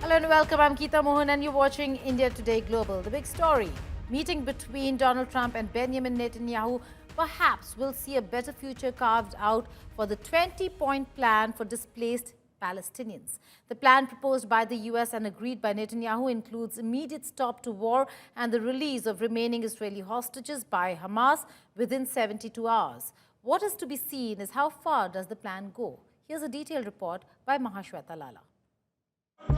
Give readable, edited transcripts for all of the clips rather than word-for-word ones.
Hello and welcome. I'm Geeta Mohan and you're watching India Today Global. The big story, meeting between Donald Trump and Benjamin Netanyahu perhaps will see a better future carved out for the 20-point plan for displaced Palestinians. The plan proposed by the US and agreed by Netanyahu includes immediate stop to war and the release of remaining Israeli hostages by Hamas within 72 hours. What is to be seen is how far does the plan go? Here's a detailed report by Mahashweta Lala.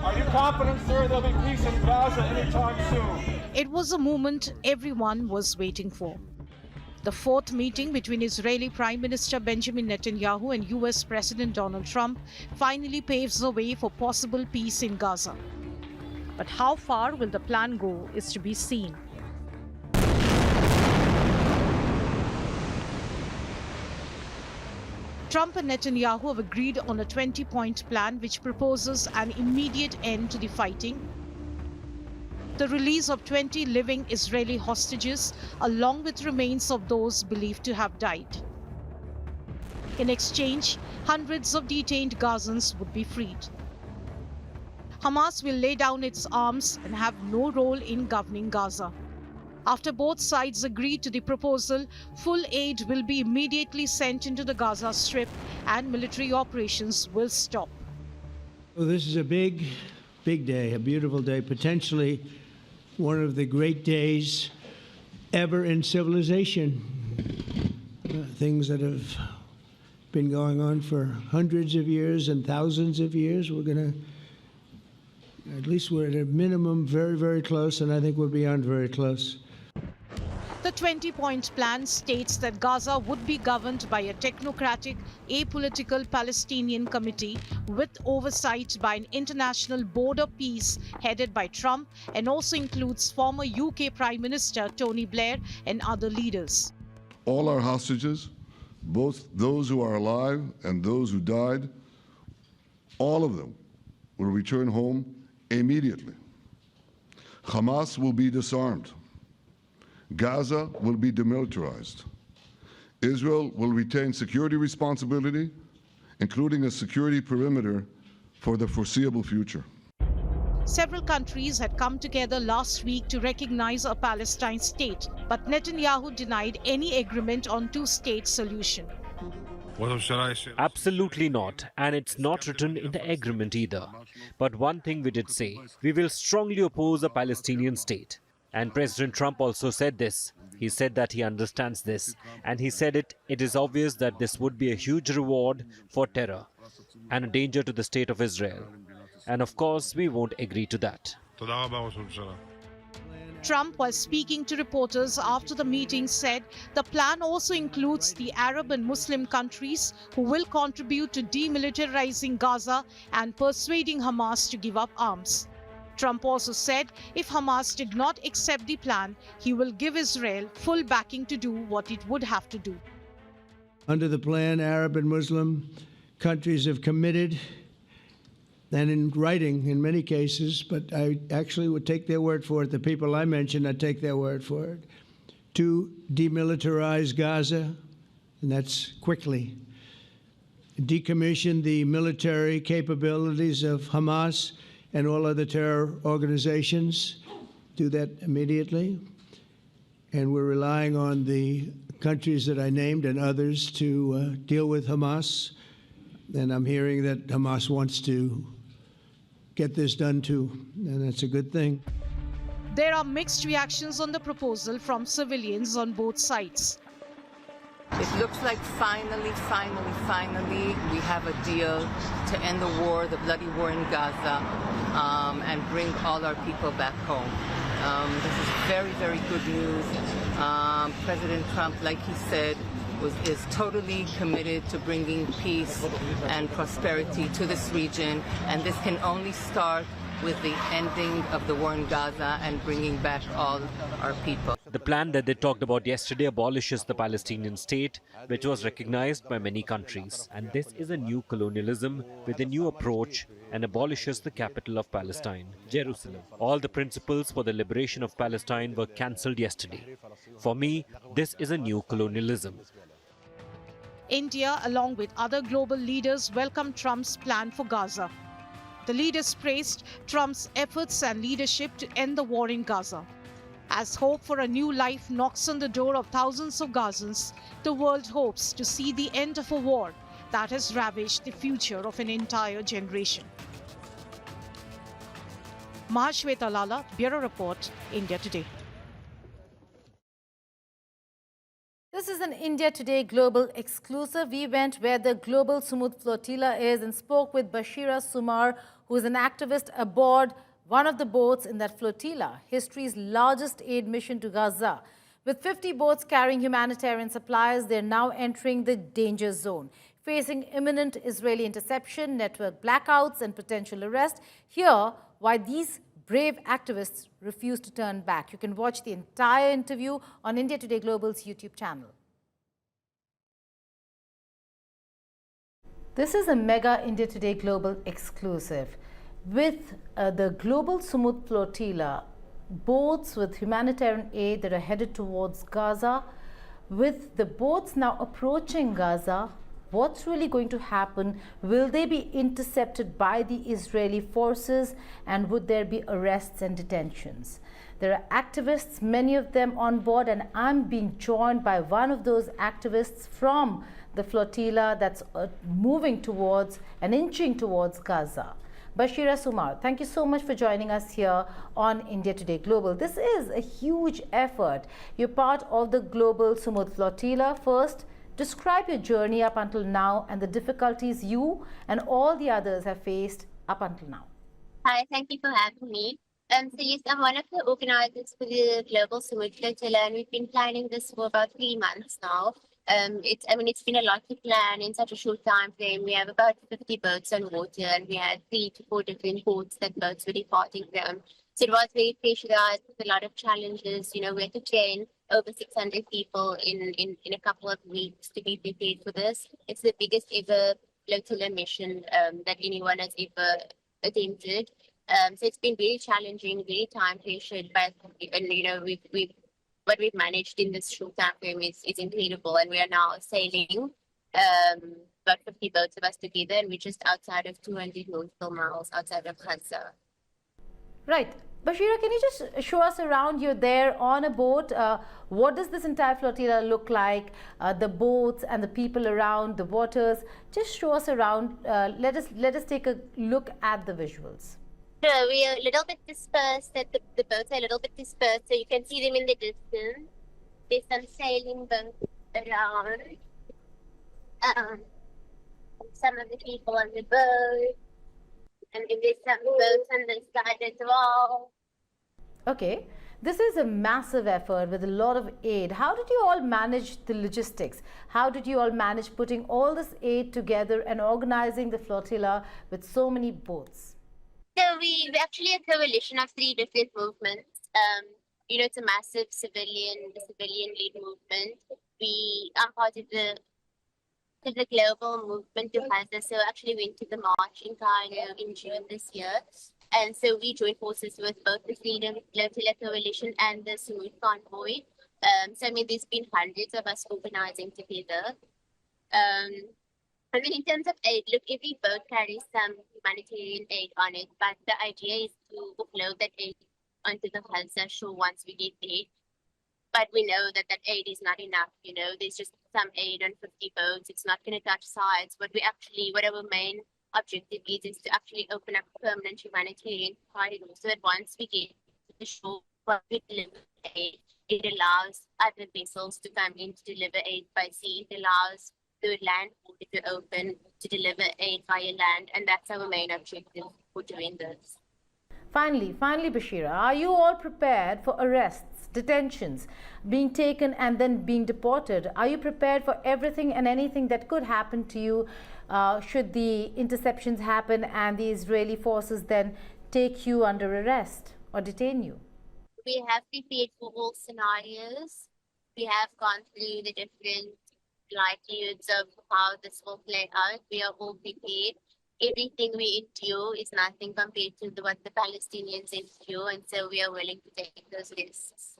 Are you confident, sir, there'll be peace in Gaza anytime soon? It was a moment everyone was waiting for. The fourth meeting between Israeli Prime Minister Benjamin Netanyahu and US President Donald Trump finally paves the way for possible peace in Gaza. But how far will the plan go is to be seen. Trump and Netanyahu have agreed on a 20-point plan which proposes an immediate end to the fighting, the release of 20 living Israeli hostages, along with remains of those believed to have died. In exchange, hundreds of detained Gazans would be freed. Hamas will lay down its arms and have no role in governing Gaza. After both sides agree to the proposal, full aid will be immediately sent into the Gaza Strip and military operations will stop. Well, this is a big day, a beautiful day, potentially one of the great days ever in civilization. Things that have been going on for hundreds of years and thousands of years, we're at least we're at a minimum very, very close, and I think we're beyond very close. The 20-point plan states that Gaza would be governed by a technocratic, apolitical Palestinian committee with oversight by an international board of peace headed by Trump and also includes former UK Prime Minister Tony Blair and other leaders. All our hostages, both those who are alive and those who died, all of them will return home immediately. Hamas will be disarmed. Gaza will be demilitarized. Israel will retain security responsibility, including a security perimeter for the foreseeable future. Several countries had come together last week to recognize a Palestine state, but Netanyahu denied any agreement on two-state solution. Absolutely not, and it's not written in the agreement either. But one thing we did say, we will strongly oppose a Palestinian state. And President Trump also said this. He said that he understands this. And he said it is obvious that this would be a huge reward for terror and a danger to the state of Israel. And of course, we won't agree to that. Trump, while speaking to reporters after the meeting, said the plan also includes the Arab and Muslim countries who will contribute to demilitarizing Gaza and persuading Hamas to give up arms. Trump also said if Hamas did not accept the plan, he will give Israel full backing to do what it would have to do. Under the plan, Arab and Muslim countries have committed, and in writing in many cases, but I actually would take their word for it, the people I mentioned, I'd take their word for it, to demilitarize Gaza, and that's quickly. Decommission the military capabilities of Hamas and all other terror organizations, do that immediately. And we're relying on the countries that I named and others to deal with Hamas. And I'm hearing that Hamas wants to get this done too, and that's a good thing. There are mixed reactions on the proposal from civilians on both sides. It looks like finally, we have a deal to end the war, the bloody war in Gaza, and bring all our people back home. This is very, very good news. President Trump, like he said, is totally committed to bringing peace and prosperity to this region, and this can only start with the ending of the war in Gaza and bringing back all our people. The plan that they talked about yesterday abolishes the Palestinian state, which was recognized by many countries. And this is a new colonialism with a new approach and abolishes the capital of Palestine, Jerusalem. All the principles for the liberation of Palestine were cancelled yesterday. For me, this is a new colonialism. India, along with other global leaders, welcomed Trump's plan for Gaza. The leaders praised Trump's efforts and leadership to end the war in Gaza. As hope for a new life knocks on the door of thousands of Gazans, the world hopes to see the end of a war that has ravaged the future of an entire generation. Mahashweta Lala, Bureau Report, India Today. This is an India Today Global exclusive. We went where the global Sumud flotilla is and spoke with Bashira Sumar, who is an activist aboard one of the boats in that flotilla, history's largest aid mission to Gaza. With 50 boats carrying humanitarian supplies, they're now entering the danger zone, facing imminent Israeli interception, network blackouts, and potential arrest. Here, why these brave activists refuse to turn back. You can watch the entire interview on India Today Global's YouTube channel. This is a mega India Today Global exclusive. With the global Sumud flotilla, boats with humanitarian aid that are headed towards Gaza, with the boats now approaching Gaza, what's really going to happen? Will they be intercepted by the Israeli forces, and would there be arrests and detentions? There are activists, many of them on board, and I'm being joined by one of those activists from the flotilla that's moving towards and inching towards Gaza. Bashira Sumar, thank you so much for joining us here on India Today Global. This is a huge effort. You're part of the global Sumud flotilla. First, describe your journey up until now and the difficulties you and all the others have faced up until now. Hi, thank you for having me. So yes, I'm one of the organizers for the Global Sumud Flotilla, and we've been planning this for about 3 months now. It's been a lot to plan in such a short time frame. We have about 50 boats on water, and we had 3 to 4 different ports that boats were departing from. So it was very pressurized with a lot of challenges. You know, we had to train over 600 people in a couple of weeks to be prepared for this. It's the biggest ever flotilla mission that anyone has ever attempted. So it's been very challenging, very time pressured, but what we've managed in this short time frame is incredible, and we are now sailing about 50 boats of us together, and we're just outside of 200 nautical miles outside of Gaza. Right. Bashira, can you just show us around? You're there on a boat. What does this entire flotilla look like? The boats and the people around, the waters. Just show us around. Let us take a look at the visuals. So we are a little bit dispersed. The boats are a little bit dispersed, so you can see them in the distance. There's some sailing boats around. Some of the people on the boat. And there's some boats on the side as well. Okay. This is a massive effort with a lot of aid. How did you all manage the logistics? How did you all manage putting all this aid together and organizing the flotilla with so many boats? So we're actually a coalition of 3 different movements. It's a massive civilian-led movement. We are part of the global movement to Gaza. So actually went to the march in Cairo in June this year. And so we joined forces with both the Freedom Flotilla Coalition and the Sumud Convoy. There's been hundreds of us organizing together. In terms of aid, look, every boat carries some humanitarian aid on it, but the idea is to upload that aid onto the Gaza shore once we get there. But we know that aid is not enough. There's just some aid on 50 boats. It's not going to touch sides. What our main objective is to actually open up a permanent humanitarian corridor, so that once we get to the shore, we deliver aid, it allows other vessels to come in to deliver aid by sea. It allows the land border to open to deliver aid via land, and that's our main objective for doing this. Finally, Bashira, are you all prepared for arrests, detentions, being taken and then being deported? Are you prepared for everything and anything that could happen to you should the interceptions happen and the Israeli forces then take you under arrest or detain you? We have prepared for all scenarios. We have gone through the different likelihoods of how this will play out. We are all prepared. Everything we endure is nothing compared to what the Palestinians endure, and so we are willing to take those risks.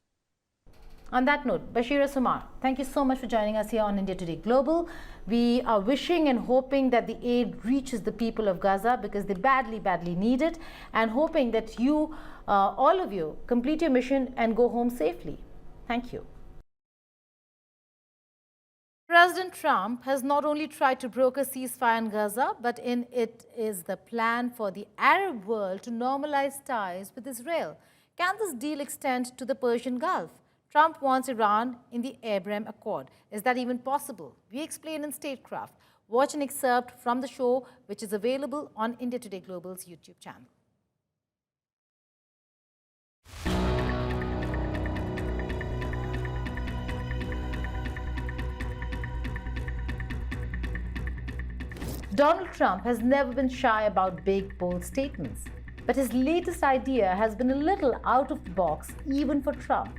On that note, Bashira Sumar, thank you so much for joining us here on India Today Global. We are wishing and hoping that the aid reaches the people of Gaza because they badly, badly need it, and hoping that you, all of you, complete your mission and go home safely. Thank you. President Trump has not only tried to broker ceasefire in Gaza, but in it is the plan for the Arab world to normalize ties with Israel. Can this deal extend to the Persian Gulf? Trump wants Iran in the Abraham Accord. Is that even possible? We explain in Statecraft. Watch an excerpt from the show, which is available on India Today Global's YouTube channel. Donald Trump has never been shy about big, bold statements. But his latest idea has been a little out of the box, even for Trump.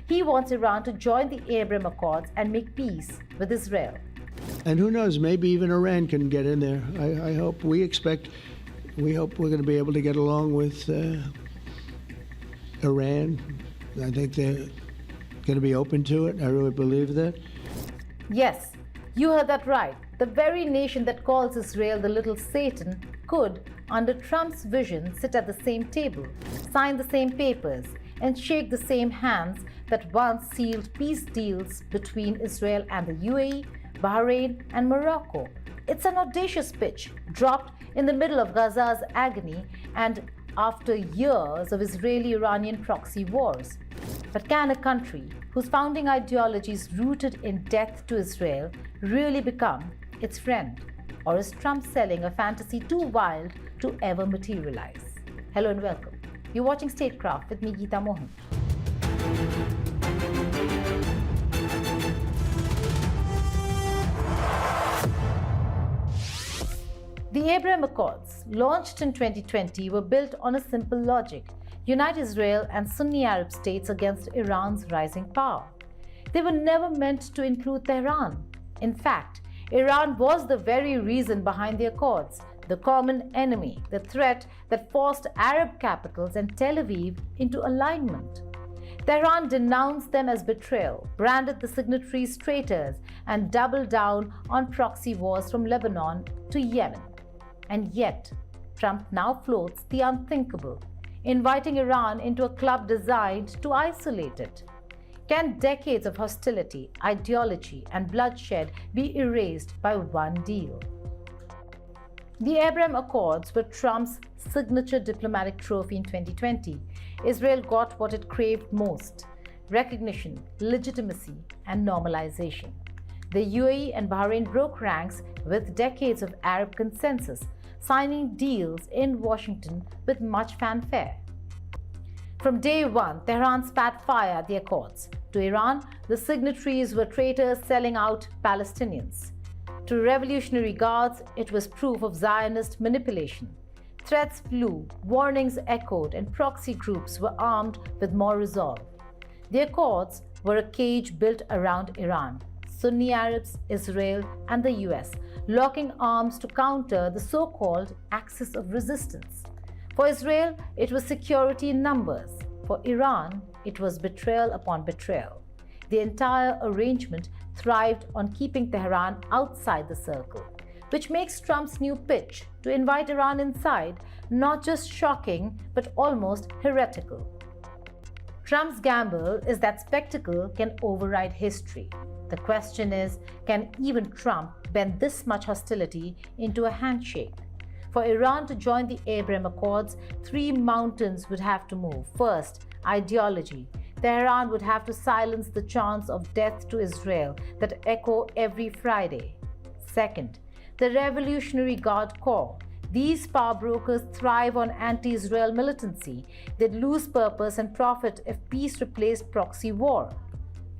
He wants Iran to join the Abraham Accords and make peace with Israel. And who knows, maybe even Iran can get in there. I hope, we hope we're going to be able to get along with Iran. I think they're going to be open to it. I really believe that. Yes, you heard that right. The very nation that calls Israel the little Satan could, under Trump's vision, sit at the same table, sign the same papers, and shake the same hands that once sealed peace deals between Israel and the UAE, Bahrain, and Morocco. It's an audacious pitch, dropped in the middle of Gaza's agony and after years of Israeli-Iranian proxy wars. But can a country whose founding ideology is rooted in death to Israel really become its friend? Or is Trump selling a fantasy too wild to ever materialize? Hello and welcome. You're watching Statecraft with me, Geeta Mohan. The Abraham Accords, launched in 2020, were built on a simple logic: unite Israel and Sunni Arab states against Iran's rising power. They were never meant to include Tehran. In fact, Iran was the very reason behind the Accords, the common enemy, the threat that forced Arab capitals and Tel Aviv into alignment. Tehran denounced them as betrayal, branded the signatories traitors, and doubled down on proxy wars from Lebanon to Yemen. And yet, Trump now floats the unthinkable, inviting Iran into a club designed to isolate it. Can decades of hostility, ideology, and bloodshed be erased by one deal? The Abraham Accords were Trump's signature diplomatic trophy in 2020. Israel got what it craved most: recognition, legitimacy, and normalization. The UAE and Bahrain broke ranks with decades of Arab consensus, signing deals in Washington with much fanfare. From day one, Tehran spat fire at the Accords. To Iran, the signatories were traitors selling out Palestinians. To Revolutionary Guards, it was proof of Zionist manipulation. Threats flew, warnings echoed, and proxy groups were armed with more resolve. The Accords were a cage built around Iran, Sunni Arabs, Israel, and the US, locking arms to counter the so-called axis of resistance. For Israel, it was security in numbers. For Iran, it was betrayal upon betrayal. The entire arrangement thrived on keeping Tehran outside the circle, which makes Trump's new pitch to invite Iran inside not just shocking, but almost heretical. Trump's gamble is that spectacle can override history. The question is, can even Trump bend this much hostility into a handshake? For Iran to join the Abraham Accords, three mountains would have to move. First, ideology. Tehran would have to silence the chants of death to Israel that echo every Friday. Second, the Revolutionary Guard Corps. These power brokers thrive on anti-Israel militancy. They'd lose purpose and profit if peace replaced proxy war.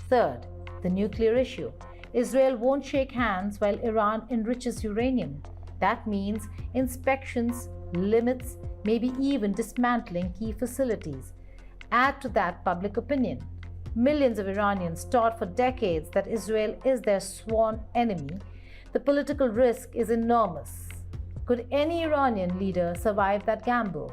Third, the nuclear issue. Israel won't shake hands while Iran enriches uranium. That means inspections, limits, maybe even dismantling key facilities. Add to that public opinion. Millions of Iranians taught for decades that Israel is their sworn enemy. The political risk is enormous. Could any Iranian leader survive that gamble?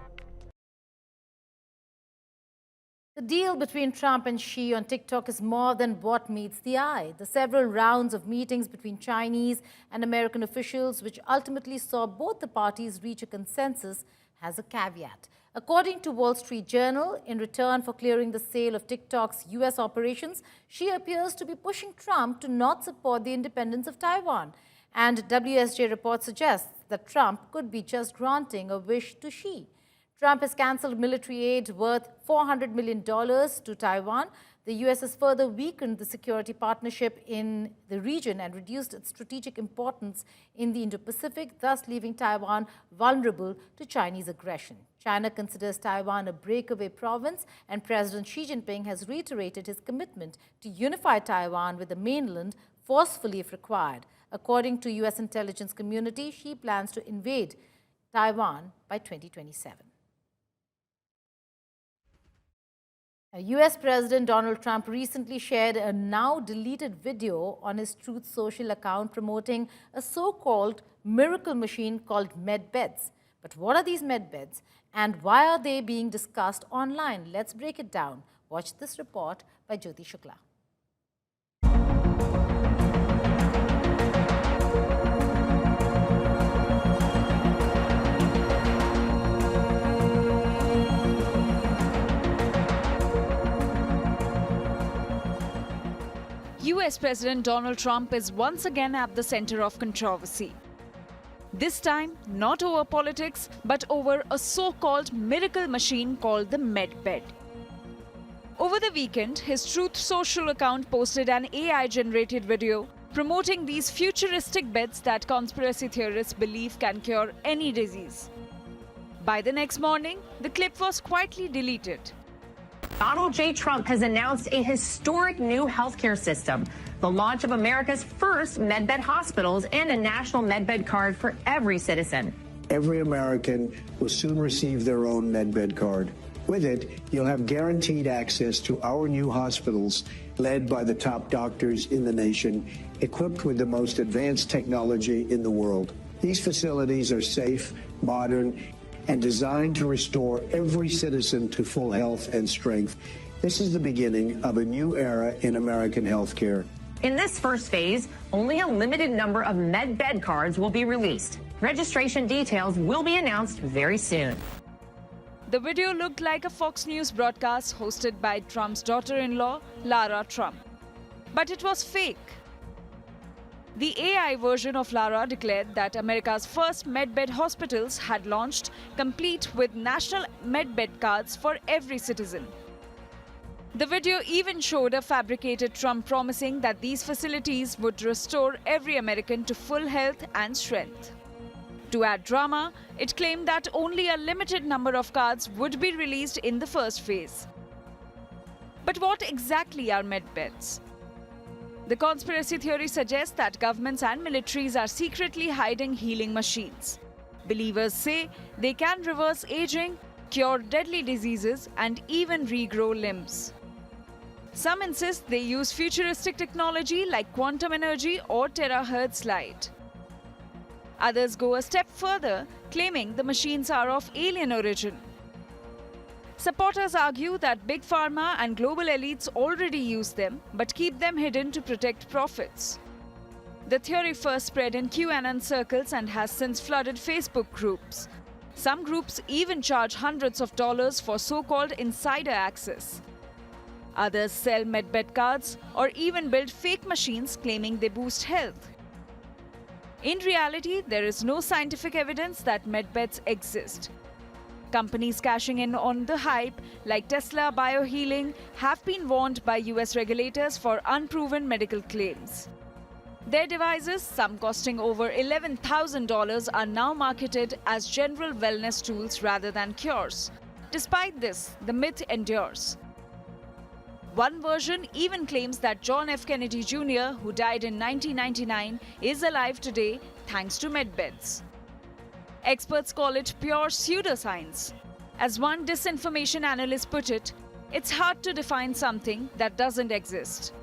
The deal between Trump and Xi on TikTok is more than what meets the eye. The several rounds of meetings between Chinese and American officials, which ultimately saw both the parties reach a consensus, has a caveat. According to Wall Street Journal, in return for clearing the sale of TikTok's U.S. operations, Xi appears to be pushing Trump to not support the independence of Taiwan. And WSJ report suggests that Trump could be just granting a wish to Xi. Trump has cancelled military aid worth $400 million to Taiwan. The U.S. has further weakened the security partnership in the region and reduced its strategic importance in the Indo-Pacific, thus leaving Taiwan vulnerable to Chinese aggression. China considers Taiwan a breakaway province, and President Xi Jinping has reiterated his commitment to unify Taiwan with the mainland forcefully if required. According to U.S. intelligence community, Xi plans to invade Taiwan by 2027. U.S. President Donald Trump recently shared a now-deleted video on his Truth Social account promoting a so-called miracle machine called Medbeds. But what are these Medbeds and why are they being discussed online? Let's break it down. Watch this report by Jyoti Shukla. US President Donald Trump is once again at the center of controversy. This time, not over politics, but over a so-called miracle machine called the Medbed. Over the weekend, his Truth Social account posted an AI-generated video promoting these futuristic beds that conspiracy theorists believe can cure any disease. By the next morning, the clip was quietly deleted. Donald J. Trump has announced a historic new healthcare system, the launch of America's first Medbed hospitals and a national Medbed card for every citizen. Every American will soon receive their own Medbed card. With it, you'll have guaranteed access to our new hospitals led by the top doctors in the nation, equipped with the most advanced technology in the world. These facilities are safe, modern, and designed to restore every citizen to full health and strength. This is the beginning of a new era in American healthcare. In this first phase, only a limited number of Medbed cards will be released. Registration details will be announced very soon. The video looked like a Fox News broadcast hosted by Trump's daughter-in-law, Lara Trump. But it was fake. The AI version of Lara declared that America's first Medbed hospitals had launched, complete with national Medbed cards for every citizen. The video even showed a fabricated Trump promising that these facilities would restore every American to full health and strength. To add drama, it claimed that only a limited number of cards would be released in the first phase. But what exactly are Medbeds? The conspiracy theory suggests that governments and militaries are secretly hiding healing machines. Believers say they can reverse aging, cure deadly diseases, and even regrow limbs. Some insist they use futuristic technology like quantum energy or terahertz light. Others go a step further, claiming the machines are of alien origin. Supporters argue that big pharma and global elites already use them, but keep them hidden to protect profits. The theory first spread in QAnon circles and has since flooded Facebook groups. Some groups even charge hundreds of dollars for so-called insider access. Others sell Medbed cards or even build fake machines claiming they boost health. In reality, there is no scientific evidence that Medbeds exist. Companies cashing in on the hype, like Tesla Biohealing, have been warned by US regulators for unproven medical claims. Their devices, some costing over $11,000, are now marketed as general wellness tools rather than cures. Despite this, the myth endures. One version even claims that John F. Kennedy Jr., who died in 1999, is alive today thanks to Medbeds. Experts call it pure pseudoscience. As one disinformation analyst put it, it's hard to define something that doesn't exist.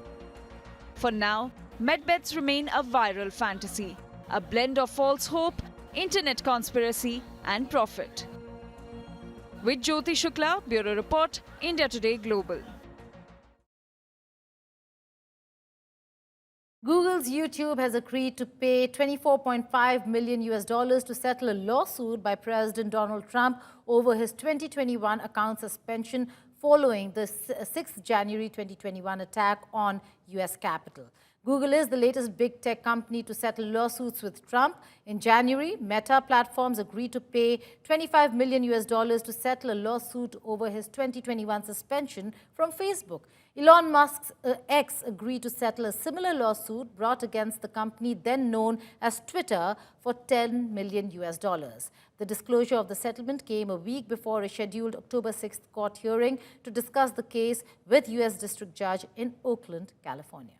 For now, Medbeds remain a viral fantasy, a blend of false hope, internet conspiracy, and profit. With Jyoti Shukla, Bureau Report, India Today Global. Google's YouTube has agreed to pay $24.5 million to settle a lawsuit by President Donald Trump over his 2021 account suspension following the 6th January 2021 attack on U.S. Capitol. Google is the latest big tech company to settle lawsuits with Trump. In January, Meta Platforms agreed to pay $25 million to settle a lawsuit over his 2021 suspension from Facebook. Elon Musk's X agreed to settle a similar lawsuit brought against the company then known as Twitter for $10 million. The disclosure of the settlement came a week before a scheduled October 6th court hearing to discuss the case with U.S. District Judge in Oakland, California.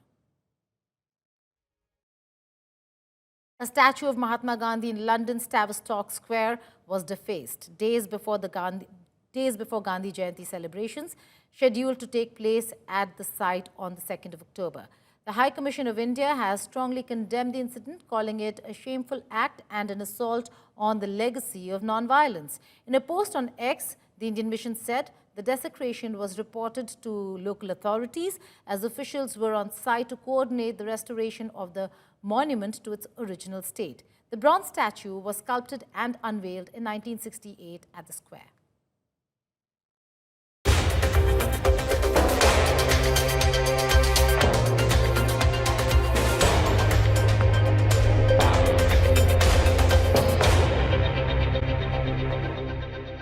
A statue of Mahatma Gandhi in London's Tavistock Square was defaced days before Gandhi Jayanti celebrations, scheduled to take place at the site on the 2nd of October. The High Commission of India has strongly condemned the incident, calling it a shameful act and an assault on the legacy of non-violence. In a post on X, the Indian mission said the desecration was reported to local authorities as officials were on site to coordinate the restoration of the monument to its original state. The bronze statue was sculpted and unveiled in 1968 at the square.